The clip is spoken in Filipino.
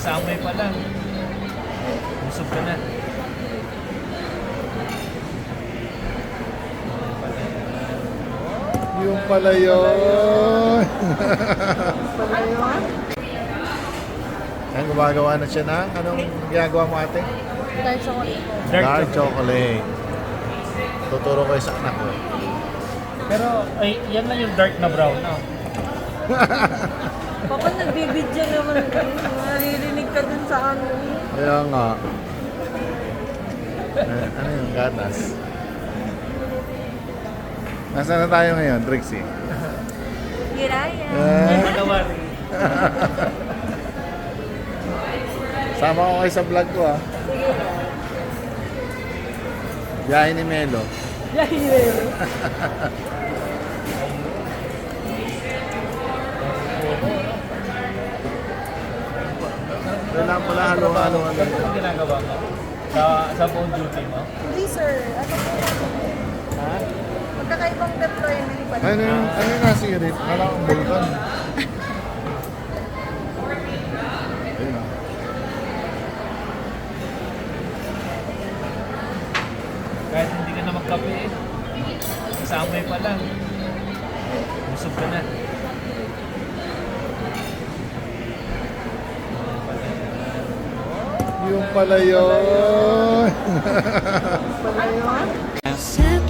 Sa amoy pa lang. Busog ka na. Yung pala yun. Ayan, gumagawa na siya ng anong ginagawa mo ate? Dark chocolate po. Dark chocolate. Tuturo ko sa anak ko. Pero, ay, yan lang yung dark na brown, no? Papa, nagbibidyo naman kayo. Naririnig ka dun sa ano. Kaya nga. Ano yung gatas? Nasaan na tayo ngayon, Trixie? Hiraya. Malawar. Sama ko kayo sa vlog ko ah. Sige na. Biyahe ni Melo. Yahiro. Kailangan pala halo-halo Ano ang ginagawa mo? Sa phone duty mo? Hindi sir. Ano po? Ha? Magkakaibang deployment pa. ano yung nasirit? Wala akong bulkan. Ayun ah. Kahit hindi ka na magkape, sa amoy pa lang. Busog ka na. Yung pala yun. Pala yun? Set